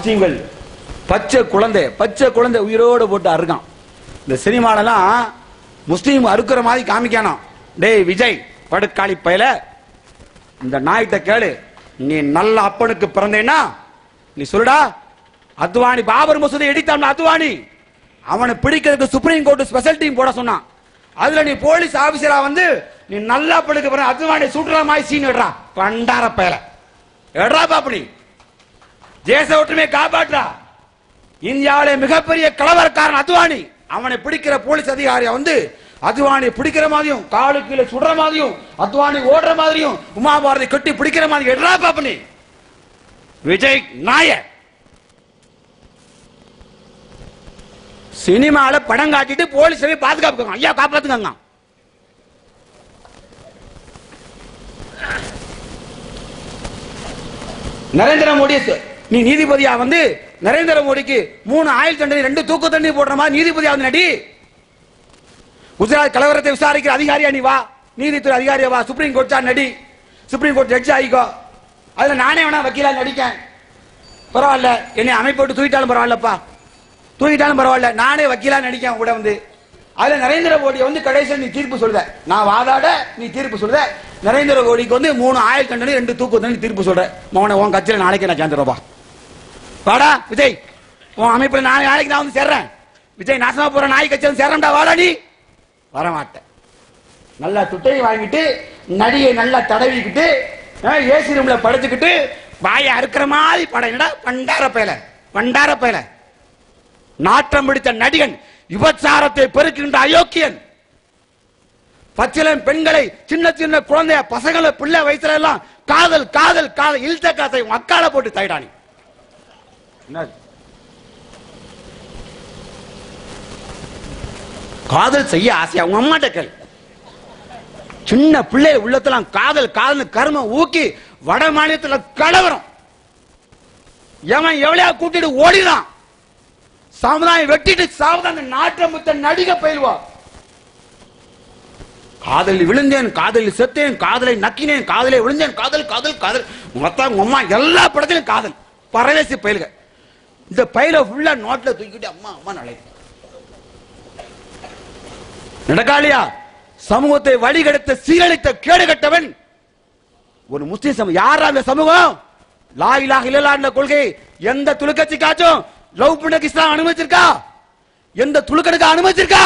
முஸ்லீம்கள் பச்சை குழந்தை உயிரோடு போட்டு அறுக்கான். இந்த சினிமாலெல்லாம் முஸ்லீம் அறுக்கிற மாதிரி காமிக்கானோ. டேய் விஜய் படுக்காளி பயல, இந்த நாய்கிட்ட கேளு, நீ நல்ல அப்பனுக்கு பிறந்தேன்னா நீ சொல்லுடா. அத்வானி பாபர் மசூதி இடித்தான், அத்வானி அவனை பிடிக்கிறதுக்கு சுப்ரீம் கோர்ட் ஸ்பெஷல் டீம் போட சொன்னான். அதுல நீ போலீஸ் ஆபீசரா வந்து நீ நல்லா படுக்க பிறகு அத்வானி சுடுற மாதிரி சீன் எடுறா. பண்டார பயல எடுறா பாப்படி, தேச ஒற்றுமையை காப்பாற்றா. இந்தியாவிலே மிகப்பெரிய கலவரக்காரன் அத்வானி, அவனை பிடிக்கிற போலீஸ் அதிகாரியா வந்து அத்வானி பிடிக்கிற மாதிரியும் காலு கீழே சுடுற மாதிரியும் அத்வானி ஓடுற மாதிரியும் உமா பாரதி கட்டி பிடிக்கிற மாதிரி எடுறா பாப்பனி. விஜய் நாய சினிமால படம் காட்டிட்டு போலீஸ் பாதுகாப்பு ஐயா காப்பாத்துங்க. நரேந்திர மோடி நீ நீதிபதியா வந்து நரேந்திர மோடிக்கு 3 ஆயுள் தண்டனை 2 தூக்கு தண்டனை போடுற மாதிரி நீதிபதியா வந்து நடி. குஜராத் கலவரத்தை விசாரிக்கிற அதிகாரியா நீ வா, நீதித்துறை அதிகாரியா வா, சுப்ரீம் கோர்ட் நடி, சுப்ரீம் கோர்ட் ஜட்ஜ் ஆகிக்கோ. அதுல நானே வேணா வக்கீலா நடிக்கேன், பரவாயில்ல. என்னை அமைப்போட்டு தூக்கிட்டாலும் பரவாயில்லப்பா, தூக்கிட்டாலும் பரவாயில்ல, நானே வக்கீலா நடிக்கேன் கூட வந்து. அதுல நரேந்திர மோடியை வந்து கடைசியில் நீ தீர்ப்பு சொல்லுத, நான் வாதாட நீ தீர்ப்பு சொல்லுத. நரேந்திர மோடிக்கு வந்து 3 ஆயுள் தண்டனை 2 தூக்கு தண்டனை தீர்ப்பு சொல்ற. மோன உன் கட்சியில நாளைக்கு நான் சேர்ந்துருவா வாடா விஜய், உன் அமைப்புல நாளைக்கு நான் வந்து சேர்றேன். விஜய் நாசமா போற நாய் கட்சியில சேர்றா வாடா. நீ வரமாட்டேன். நல்லா துட்டையை வாங்கிட்டு நடிகை நல்லா தடவிக்கிட்டு ஏசி ரூம்ல படுத்துக்கிட்டு வாயை அறுக்கிற மாதிரி படம் என்னடா பண்டார பயல நாட்டம் பிடித்த நடிகன், விபச்சாரத்தை பெருக்கின்ற அயோக்கியன், பச்சிலம் பெண்களை சின்ன சின்ன குழந்தைய பசங்களை பிள்ளை வயசுல எல்லாம் காதல் காதல் காதல் இழுத்த காசை மக்கால போட்டு தயிடானி. காதல் செய்ய ஆசையா உங்க அம்மாட்ட கேள். சின்ன பிள்ளை உள்ளத்தெல்லாம் காதல் காதல் கர்மம் ஊக்கி வட மாநிலத்தில் கலவரம், எவன் எவ்வளவு கூட்டிட்டு ஓடிதான் சமுதாயம் வெட்டிட்டு சாவதாங்க. நாட்டம் முத்த நடிக பயில்வா. காதலில் விழுந்தேன், காதலில் செத்தேன், காதலை நக்கினேன், காதலை விழுந்தேன், காதல் காதல் காதல் மொத்தம் அம்மா எல்லா படத்திலும் காதல் பரவேசி பயில்க. இந்த பயில ஃபுல்லா நோட்ல தூக்கிட்டு அம்மா அம்மா நலை நடக்காளியா. சமூகத்தை வழிகெடுத்த சீரழித்த கேடு கட்டவன் ஒரு முஸ்லிம் சமூகம். யாரா அந்த சமூகம்? லா இலாஹ இல்லல்லாஹ் கொள்கை எந்த துலுக்கட்சிக்காச்சும் லவ் பண்ண இஸ்லாம் அனுமதிச்சிருக்கா? எந்த துலுக்கனுக்கு அனுமதிச்சிருக்கா?